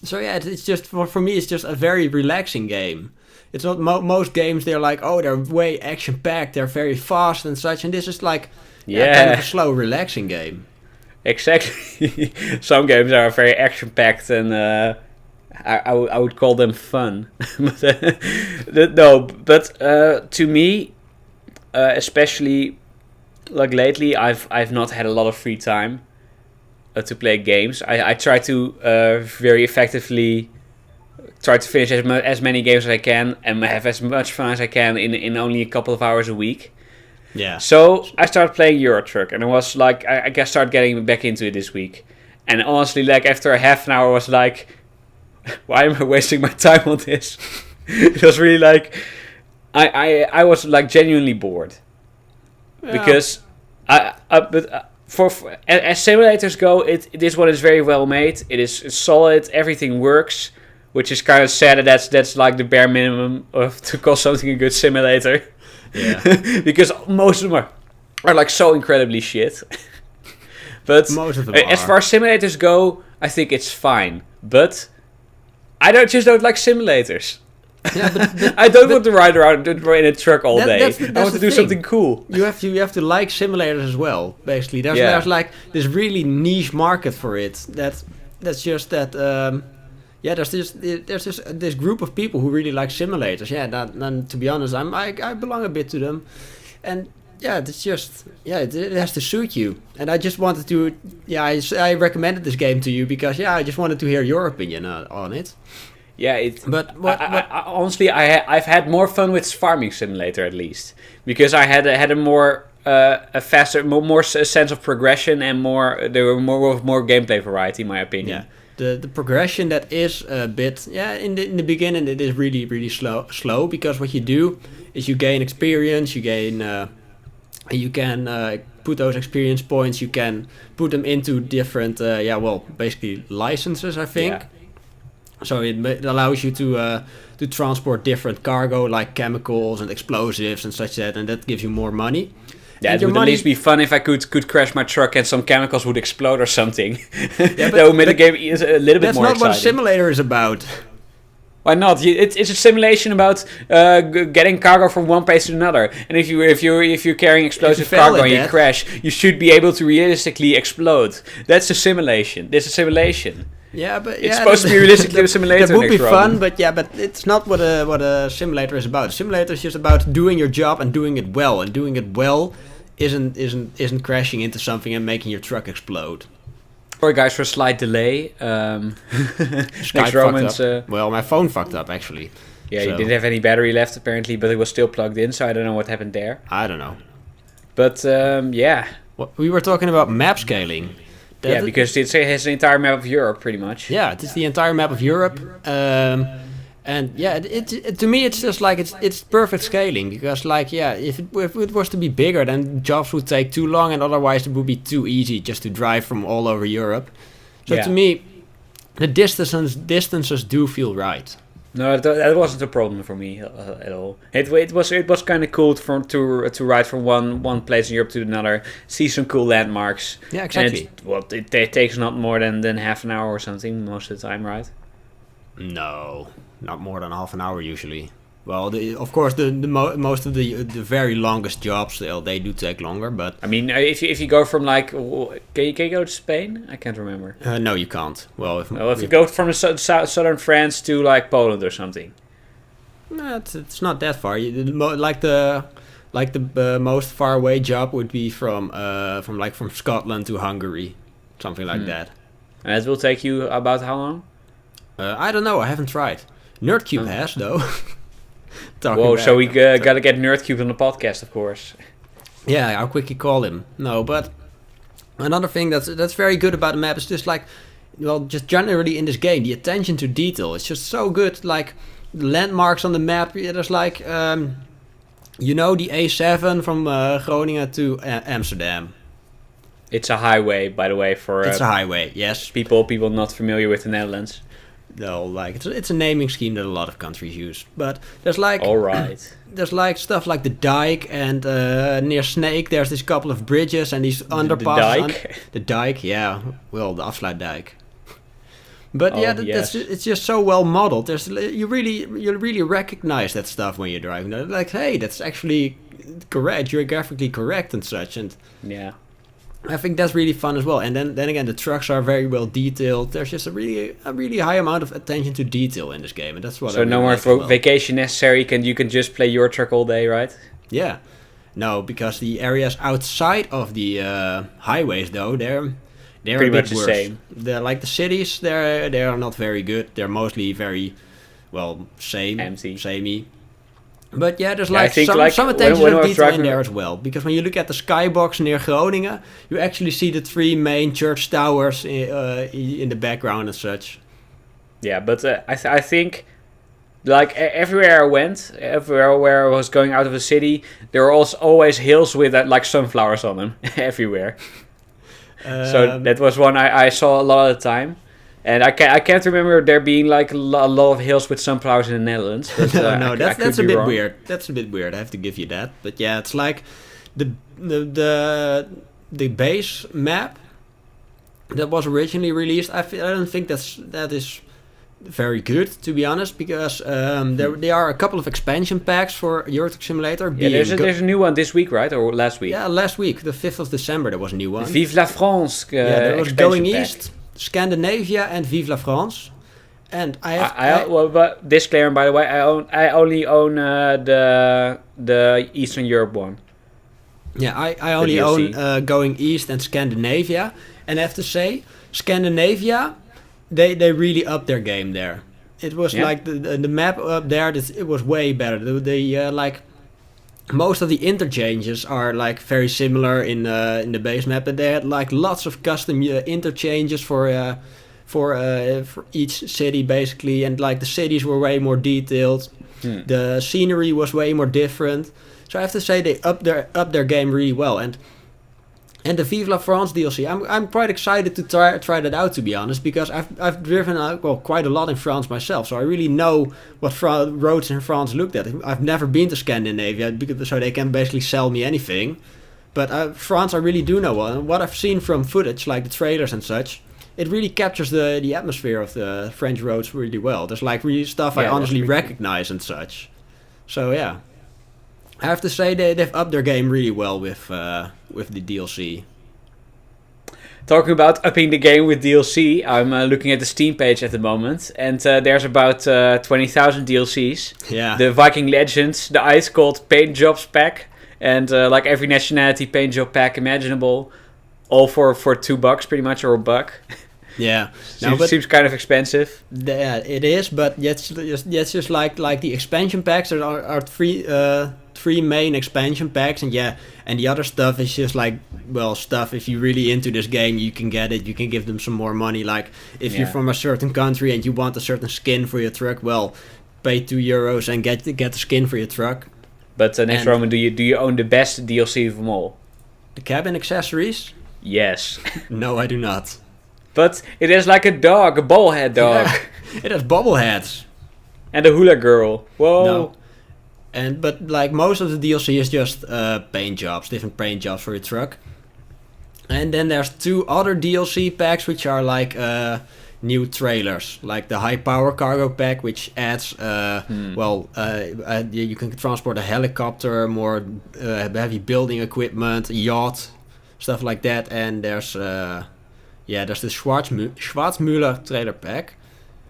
So yeah, it's just for me, it's just a very relaxing game. It's not most games. They're like, oh, they're way action packed. They're very fast and such. And this is like, kind of a slow, relaxing game. Exactly. Some games are very action packed, and I would call them fun. But to me, especially like lately, I've not had a lot of free time to play games. I try to very effectively try to finish as many games as I can and have as much fun as I can in only a couple of hours a week. Yeah. So I started playing Euro Truck, and I was like, I guess started getting back into it this week. And honestly, like after a half an hour, I was like, why am I wasting my time on this? It was really like, I was like genuinely bored. Yeah. Because for as simulators go, this one is very well made. It's solid. Everything works, which is kind of sad that that's like the bare minimum to call something a good simulator. Yeah. Because most of them are like so incredibly shit. But most of them as far as simulators go, I think it's fine. But I don't like simulators. Yeah, but I don't want to ride around in a truck all day. I want to do something cool. You have to like simulators as well. Basically, there's like this really niche market for it. That's just that. There's this group of people who really like simulators. Yeah, and to be honest, I belong a bit to them, and yeah, it's just it has to suit you. And I just wanted to I recommended this game to you because I just wanted to hear your opinion on it. Yeah, I honestly, I've had more fun with Farming Simulator at least, because I had a more a faster, more sense of progression, and there were more gameplay variety, in my opinion. Yeah, the progression that is a bit in the beginning it is really really slow because what you do is you gain experience, you can put those experience points, you can put them into different basically licenses, I think. Yeah. So it allows you to transport different cargo like chemicals and explosives and such and that gives you more money. Yeah, it would at least be fun if I could crash my truck and some chemicals would explode or something. That would make the game a little bit more exciting. That's not what a simulator is about. Why not? It's a simulation about getting cargo from one place to another. And if you're carrying explosive cargo and you crash, you should be able to realistically explode. That's a simulation. This is a simulation. Yeah, but it's supposed to be realistically a simulator. That would be fun, but it's not what a simulator is about. A simulator is just about doing your job and doing it well. And doing it well isn't crashing into something and making your truck explode. Sorry guys for a slight delay. Skype fucked up. Well, my phone fucked up actually. Yeah, you didn't have any battery left apparently, but it was still plugged in, so I don't know what happened there. I don't know. But we were talking about map scaling. Because it has the entire map of Europe, pretty much. Yeah, it is the entire map of Europe, and to me it's just like it's perfect scaling because if it was to be bigger, then jobs would take too long, and otherwise it would be too easy just to drive from all over Europe. So to me, the distances do feel right. No, that wasn't a problem for me at all. It was kind of cool to ride from one place in Europe to another, see some cool landmarks. Yeah, exactly. And it takes not more than half an hour or something most of the time, right? No, not more than half an hour usually. Well, of course, most of the very longest jobs they do take longer, but I mean, if you go from can you go to Spain? I can't remember. No, you can't. Well, if you go from southern France to like Poland or something. No, it's not that far. The most far away job would be from Scotland to Hungary, something like that. And it will take you about how long? I don't know. I haven't tried. Nerdcube has though. Whoa, so we gotta get Nerdcube on the podcast, of course. Yeah, I'll quickly call him. No, but Another thing that's very good about the map is just like, well, just generally in this game, the attention to detail. It's just so good. Like the landmarks on the map. There's like, the A7 from Groningen to Amsterdam. It's a highway, by the way, for It's a highway. Yes. people not familiar with the Netherlands. No, like it's a naming scheme that a lot of countries use. But there's like, All right. there's like stuff like the dike, and near Snake there's this couple of bridges and these underpasses. The dike? The dike, yeah. Well, the Afsluitdijk. But Oh, yeah, yes. it's just so well modeled. You really recognize that stuff when you're driving. Like, hey, that's actually correct, geographically correct and such. And Yeah. I think that's really fun as well. And then again, the trucks are very well detailed. There's just a really high amount of attention to detail in this game, and that's what. So I no really more like as well. vacation necessary. You can just play your truck all day, right? Yeah, no, because the areas outside of the highways, though, they're Pretty a bit much the worse. same. They're like the cities. They are not very good. They're mostly very, well, Empty. samey. But yeah, there's Yeah, I like think, some, like, some when attention I to was detail in driving- there as well. Because when you look at the skybox near Groningen, you actually see the 3 main church towers in the background and such. Yeah, but I think, like, everywhere I went, everywhere where I was going out of the city, there were also always hills with like sunflowers on them everywhere. So that was one I saw a lot of the time. And I can't remember there being like a lot of hills with sunflowers in the Netherlands. But, no, I that's could a be bit wrong. weird. That's a bit weird. I have to give you that. But yeah, it's like the base map that was originally released. I don't think that is very good, to be honest, because there are a couple of expansion packs for Euro Truck Simulator. Yeah, there's a new one this week, right? Or last week? Yeah, last week, the 5th of December, there was a new one. Vive la France! There was expansion Going pack. East, Scandinavia, and Vive la France. And But disclaimer, by the way, I only own the Eastern Europe one. Yeah, I only DLC. own Going East and Scandinavia. And I have to say, Scandinavia, they really upped their game there. It was Yeah. like the map up there, it was way better. Like, most of the interchanges are like very similar in the base map, and they had like lots of custom interchanges for each city basically, and like the cities were way more detailed. The scenery was way more different. So I have to say they upped their game really well, and the Vive la France DLC, I'm quite excited to try that out, to be honest, because I've driven quite a lot in France myself, so I really know what roads in France looked at. I've never been to Scandinavia, so they can basically sell me anything. But France, I really do know. And what I've seen from footage, like the trailers and such, it really captures the atmosphere of the French roads really well. There's like really stuff I Yeah, honestly that's pretty recognize and such. So yeah, I have to say they've upped their game really well with the DLC. Talking about upping the game with DLC, I'm looking at the Steam page at the moment, and there's about 20,000 DLCs. Yeah. The Viking Legends, the Ice Cold Paint Jobs pack, and like every nationality paint job pack imaginable, all for $2 pretty much, or $1. Yeah. Seems kind of expensive. Yeah, it is, but that's just like the expansion packs. There are three main expansion packs, and the other stuff is just like, well, stuff. If you're really into this game, you can get it. You can give them some more money. Like if you're from a certain country and you want a certain skin for your truck, well, pay €2 and get the skin for your truck. But next, Roman, do you own the best DLC of them all? The cabin accessories? Yes. No, I do not. But it is like a dog, a ballhead dog. Yeah, it has bobbleheads. And a hula girl. Whoa. No. But like most of the DLC is just paint jobs, different paint jobs for your truck. And then there's 2 other DLC packs which are like new trailers, like the high power cargo pack, which adds you can transport a helicopter, more heavy building equipment, a yacht, stuff like that. And there's the Schwarzmüller trailer pack.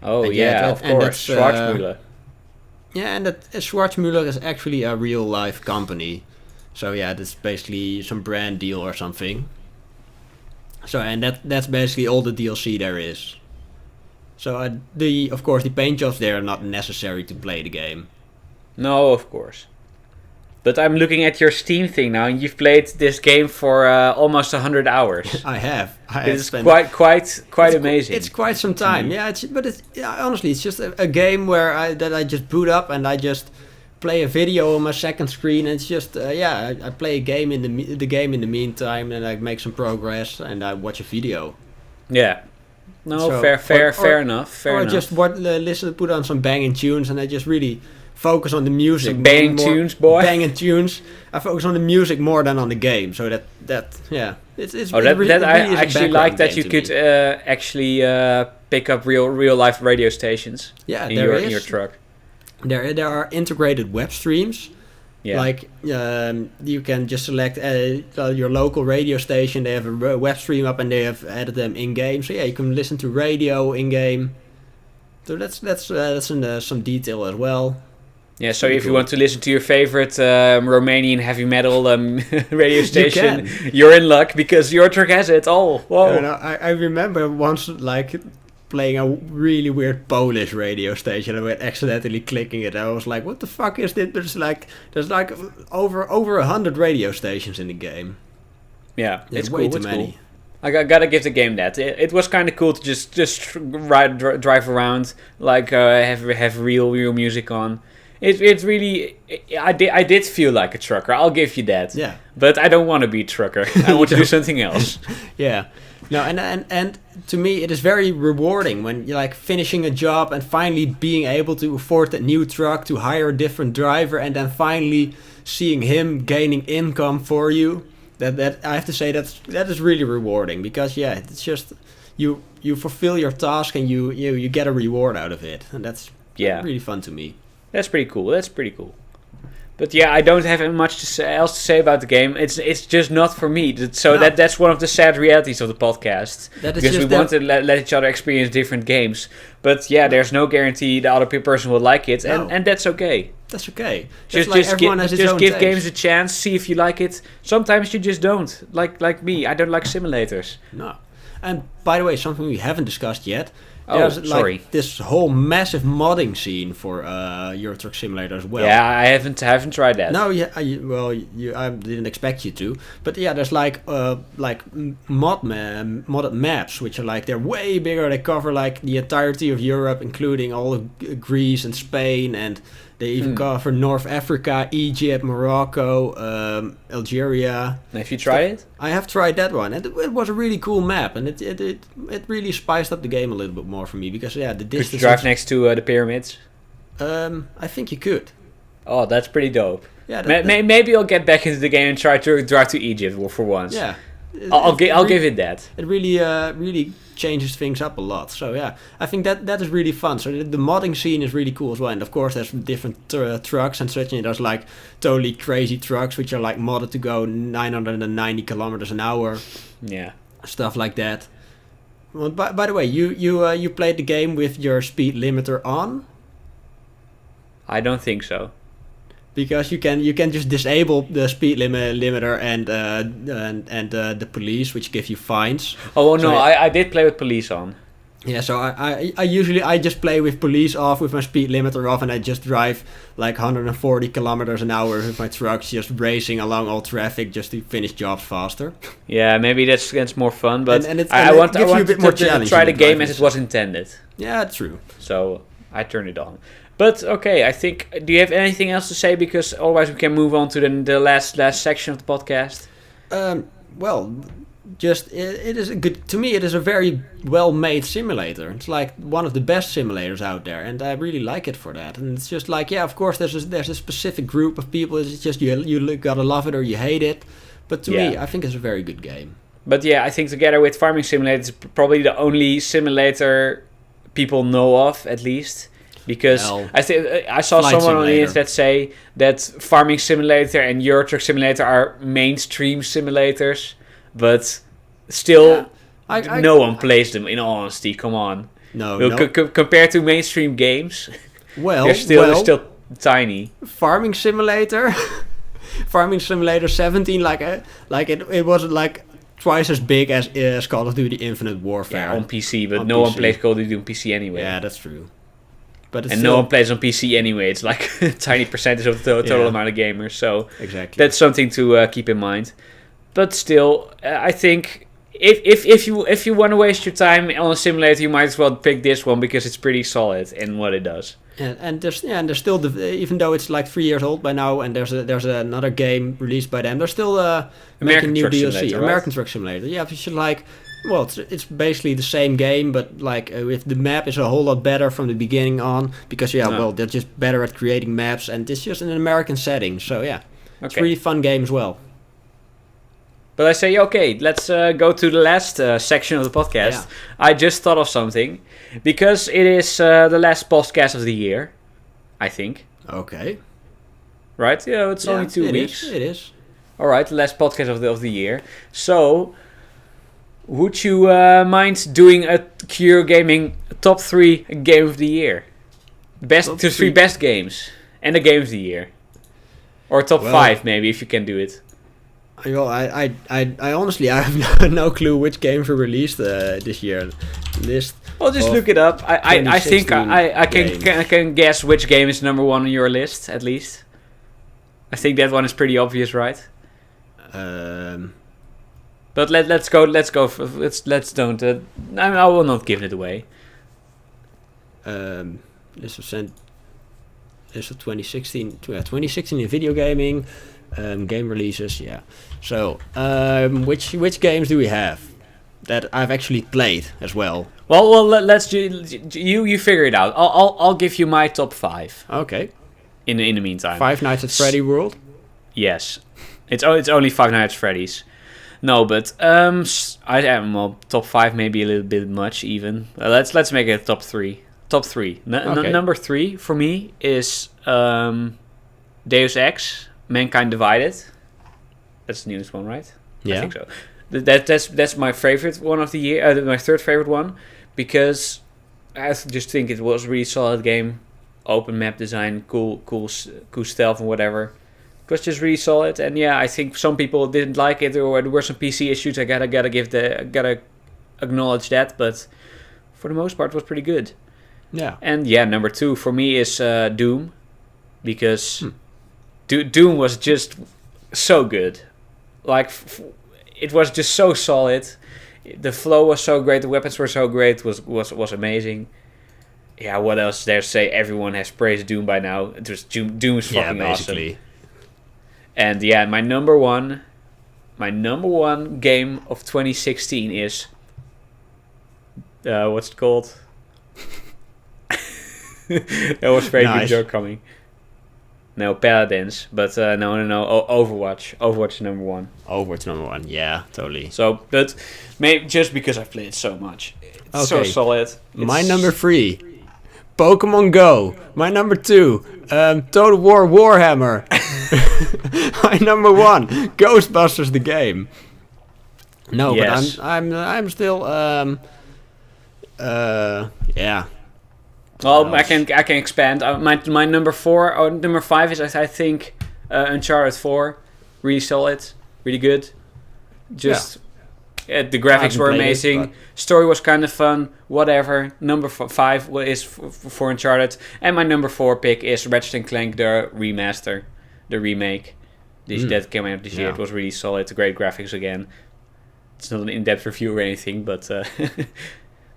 Oh, And of course. Schwarzmüller. Yeah, and that Schwarzmüller is actually a real life company. So yeah, that's basically some brand deal or something. So and that's basically all the DLC there is. So of course the paint jobs there are not necessary to play the game. No, of course. But I'm looking at your Steam thing now, and you've played this game for almost 100 hours. I have. It's quite amazing. It's quite some time. Yeah, honestly, it's just a game where I just boot up and I just play a video on my second screen. And it's just I play a game in the game in the meantime, and I make some progress and I watch a video. Yeah. No, fair enough. I just put on some banging tunes, and I just really focus on the music. Some banging tunes, boy. Banging tunes. I focus on the music more than on the game. So I actually like that you could actually pick up real life radio stations. Yeah, in your truck. There are integrated web streams. Yeah. Like you can just select your local radio station. They have a web stream up, and they have added them in game. So yeah, you can listen to radio in game. So that's in some detail as well. Yeah, so if you want to listen to your favorite Romanian heavy metal radio station, you're in luck because your truck has it all. Whoa! I remember once playing a really weird Polish radio station and accidentally clicking it. I was like, "What the fuck is this?" There's like over 100 radio stations in the game. Yeah, it's way cool. Too many. Cool. I gotta give the game that. It was kind of cool to just drive around, like have real music on. It's really, I did feel like a trucker. I'll give you that. Yeah. But I don't want to be a trucker. I want to do something else. Yeah. No, and to me it is very rewarding when you're like finishing a job and finally being able to afford that new truck, to hire a different driver, and then finally seeing him gaining income for you. That I have to say that is really rewarding, because it's just you fulfill your task and you get a reward out of it, and that's really fun to me. That's pretty cool. But yeah, I don't have much else to say about the game. It's just not for me. So that's one of the sad realities of the podcast. Because we want to let each other experience different games. But yeah, there's no guarantee the other person will like it, and that's okay. That's okay. Just give games a chance, see if you like it. Sometimes you just don't. Like me, I don't like simulators. No. And by the way, something we haven't discussed yet. There's this whole massive modding scene for Euro Truck Simulator as well. Yeah, I haven't tried that. No, I didn't expect you to. But yeah, there's modded maps, which are they're way bigger. They cover the entirety of Europe, including all of Greece and Spain, and they even cover North Africa, Egypt, Morocco, Algeria. Have you tried it? I have tried that one, and it was a really cool map, and it really spiced up the game a little bit more for me, because the distance. Could you drive next to the pyramids? I think you could. Oh, that's pretty dope. Yeah. Maybe I'll get back into the game and try to drive to Egypt for once. Yeah. I'll give it that. It really changes things up a lot. So yeah, I think that is really fun. So the modding scene is really cool as well. And of course, there's different trucks and such. And there's totally crazy trucks which are modded to go 990 kilometers an hour. Yeah. Stuff like that. Well, by the way, you played the game with your speed limiter on? I don't think so. Because you can just disable the speed limiter and the police, which give you fines. Oh no, I did play with police on. Yeah, so I usually just play with police off, with my speed limiter off, and I just drive 140 kilometers an hour with my trucks, just racing along all traffic just to finish jobs faster. Yeah, maybe that's more fun, but I want to try the game as it was intended. Yeah, true. So I turned it on. But okay, I think. Do you have anything else to say? Because otherwise we can move on to the last section of the podcast. Well, just it is a good. To me, it is a very well-made simulator. It's one of the best simulators out there, and I really like it for that. And it's just of course, there's a specific group of people. It's just you gotta love it or you hate it. But to me, I think it's a very good game. But yeah, I think together with Farming Simulator, it's probably the only simulator people know of, at least. Because I saw someone on the internet say that Farming Simulator and Euro Truck Simulator are mainstream simulators, but still no one plays them, in all honesty. Come on. No. Compared to mainstream games, they're still tiny. Farming Simulator 17, it wasn't twice as big as Call of Duty Infinite Warfare. Yeah, on PC, but no one plays Call of Duty on PC anyway. Yeah, that's true. But it's and still, no one plays on PC anyway. It's like a tiny percentage of the total amount of gamers. So exactly. that's something to keep in mind. But still, I think if you want to waste your time on a simulator, you might as well pick this one because it's pretty solid in what it does. And there's still even though it's like 3 years old by now, and there's another game released by them. They're still making new DLC. Simulator, right? American Truck Simulator. Yeah, if you should like. Well, it's basically the same game, but like if the map is a whole lot better from the beginning on, because they're just better at creating maps, and it's just in an American setting. So yeah, it's a really fun game as well. But I say, okay, let's go to the last section of the podcast. Yeah. I just thought of something, because it is the last podcast of the year, I think. Okay. Right? Yeah, it's only 2 weeks. It is. All right, the last podcast of the year. So, would you mind doing a Cure Gaming top 3 game of the year? Top 3 best games and the game of the year. Or top 5 maybe, if you can do it. Well, I honestly I have no clue which games were released this year. List. Well, just look it up. I think I can guess which game is number 1 on your list at least. I think that one is pretty obvious, right? But let's go. Let's don't. I will not give it away. List of 2016. 2016 in video gaming. Game releases, yeah. So, which games do we have that I've actually played as well? Well, let's you figure it out. I'll give you my top 5. Okay. In the meantime, Five Nights at Freddy World. Yes, it's only Five Nights at Freddy's. No, but I am top 5 maybe a little bit much even. Let's make it top 3. Top 3. Number 3 for me is Deus Ex. Mankind Divided. That's the newest one, right? Yeah. I think so. That's my favorite one of the year. My third favorite one, because I just think it was a really solid game. Open map design, cool stealth and whatever. It was just really solid. And yeah, I think some people didn't like it, or there were some PC issues. I gotta acknowledge that. But for the most part, it was pretty good. Yeah. And yeah, number 2 for me is Doom, because. Doom was just so good. Like, it was just so solid. The flow was so great. The weapons were so great. Was amazing. Yeah, what else is there to say? Everyone has praised Doom by now. Doom is fucking awesome. And yeah, my number one game of 2016 is what's it called? That was a very good joke coming. No, Paladins, but no, Overwatch. Overwatch is number 1. Overwatch number 1, yeah, totally. So, but maybe just because I've played it so much. It's so solid. My number 3, Pokemon Go. My number 2, Total War Warhammer. My number 1, Ghostbusters the game. No, yes. But I'm still yeah. Well, I can expand. My number 4 or number 5 is I think Uncharted 4, really solid, really good. Just the graphics were amazing. Story was kind of fun. Whatever. Number 5 is for Uncharted, and my number 4 pick is Ratchet & Clank, the remaster, the remake. That came out this year. It was really solid. Great graphics again. It's not an in-depth review or anything, but.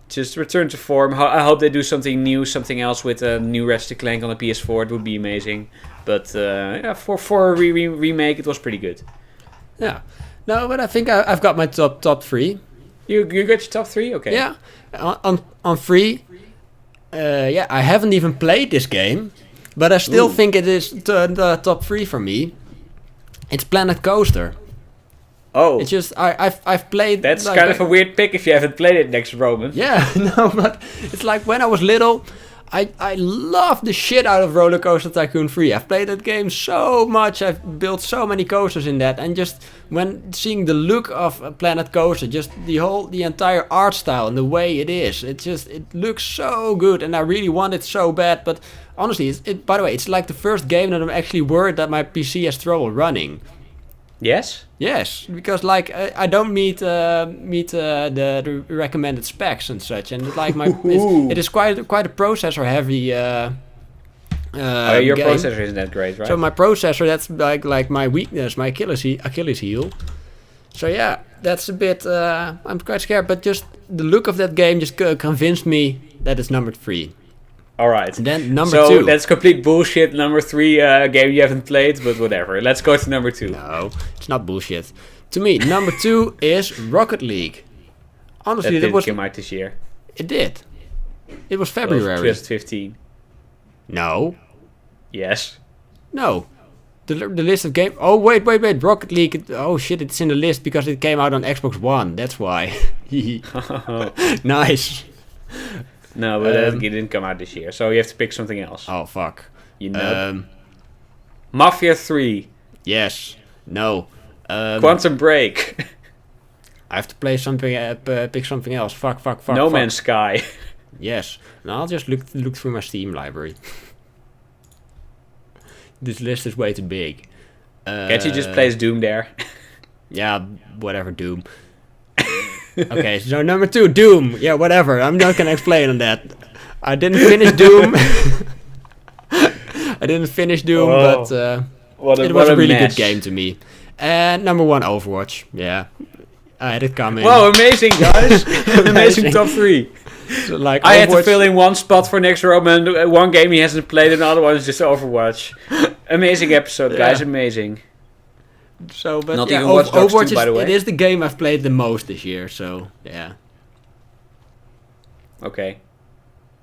Just return to form. I hope they do something new, something else with a new Ratchet & Clank on the PS4. It would be amazing. But for a remake, it was pretty good. Yeah. No, but I think I've got my top 3. You got your top 3? Okay. Yeah. On 3, I haven't even played this game, but I still think it is the top 3 for me. It's Planet Coaster. Oh, it's just I've played. That's kind of a weird pick if you haven't played it next Roman. Yeah, no, but it's like when I was little, I loved the shit out of Roller Coaster Tycoon 3. I've played that game so much. I've built so many coasters in that, and just when seeing the look of Planet Coaster, just the entire art style and the way it is, it looks so good, and I really want it so bad. But honestly, by the way, it's like the first game that I'm actually worried that my PC has trouble running. Yes? Yes, because like I don't meet the recommended specs and such, and like it is quite a processor heavy. Your game. processor isn't that great, right? So my processor, that's like my weakness, my Achilles heel. So yeah, that's a bit. I'm quite scared, but just the look of that game just convinced me that it's number 3. All right. And then number 2. So that's complete bullshit. Number 3 game you haven't played, but whatever. Let's go to number 2. No, it's not bullshit. To me, number 2 is Rocket League. Honestly, that didn't come out this year. It did. It was Well, February. 2015. No. Yes. No. The list of games. Oh, wait. Rocket League. Oh, shit. It's in the list because it came out on Xbox One. That's why. Nice. No, but it didn't come out this year. So you have to pick something else. Oh, fuck. You know. Mafia 3. Yes. No. Quantum Break. I have to play something. Pick something else. Fuck. No Man's Sky. Yes. Now I'll just look through my Steam library. This list is way too big. Can't you just place Doom there? Yeah, whatever, Doom. Okay, so number 2, Doom. Yeah, whatever. I'm not gonna explain on that. I didn't finish Doom. But it was a really good game to me. And number 1, Overwatch. Yeah, I had it coming. Whoa, amazing, guys. Amazing top 3. So, like, I had to fill in one spot for next Roman. One game he hasn't played, and the other one is just Overwatch. Amazing episode, guys. Amazing. So, but not yeah, even Watch Dogs Overwatch 2, by the way. It is the game I've played the most this year. So yeah. Okay.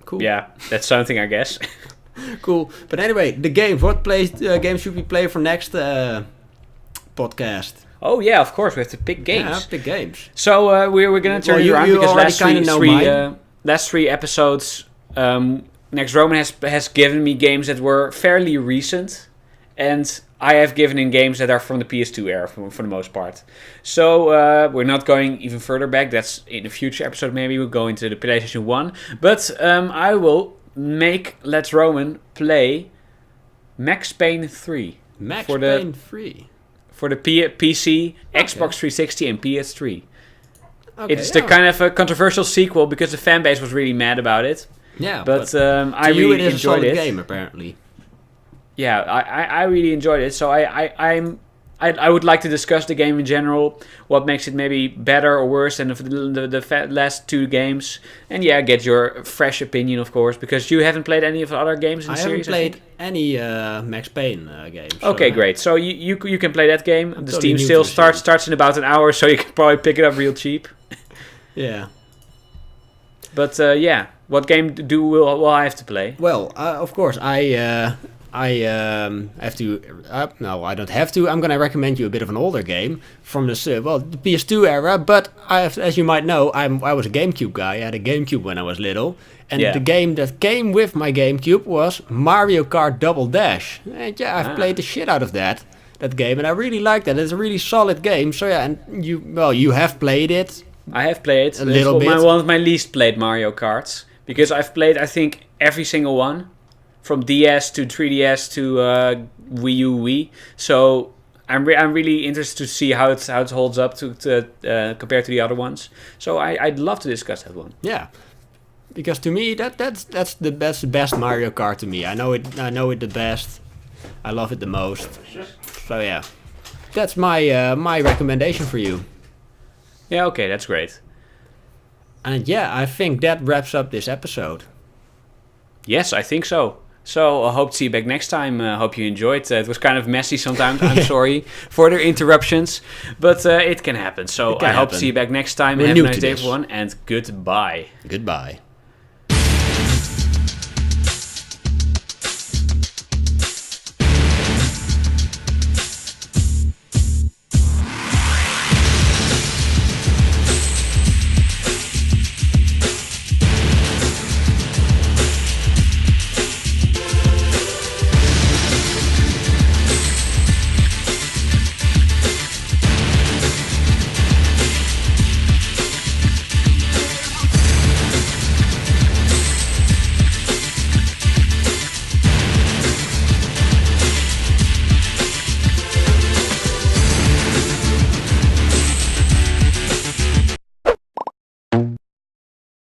Cool. Yeah, that's something, I guess. Cool. But anyway, the games. What games should we play for next podcast? Oh yeah, of course we have to pick games. Yeah, pick games. So we're gonna turn you around because last three episodes, Next Roman has given me games that were fairly recent, and I have given him games that are from the PS2 era for the most part. So we're not going even further back. That's in a future episode. Maybe we'll go into the PlayStation 1. But I will make Let's Roman play Max Payne 3. Payne 3. For the PC, okay. Xbox 360 and PS3. Okay, it's the kind of a controversial sequel because the fan base was really mad about it. Yeah, but I really enjoyed it. It is a solid game, apparently. Yeah, I really enjoyed it. So I would like to discuss the game in general, what makes it maybe better or worse than the last 2 games, and yeah, get your fresh opinion, of course, because you haven't played any of the other games in the series. I haven't played any Max Payne games. Okay, great. So you can play that game. The Steam sale starts in about an hour, so you can probably pick it up real cheap. Yeah. But yeah, what game will I have to play? Well, of course, I have to. No, I don't have to. I'm gonna recommend you a bit of an older game from the PS2 era. But as you might know, I was a GameCube guy. I had a GameCube when I was little, and the game that came with my GameCube was Mario Kart Double Dash. And yeah, I've played the shit out of that game, and I really like that. It's a really solid game. So yeah, and you have played it. I have played a little bit. One of my least played Mario Karts because I've played I think every single one. From DS to 3DS to Wii U, Wii. So I'm really interested to see how it holds up to compared to the other ones. So I'd love to discuss that one. Yeah, because to me that's the best Mario Kart to me. I know it the best. I love it the most. So yeah, that's my recommendation for you. Yeah, okay, that's great. And yeah, I think that wraps up this episode. Yes, I think so. So I hope to see you back next time. Hope you enjoyed. It was kind of messy sometimes. I'm sorry for the interruptions, but it can happen. So I hope to see you back next time. Have a nice day, everyone, and goodbye. Goodbye.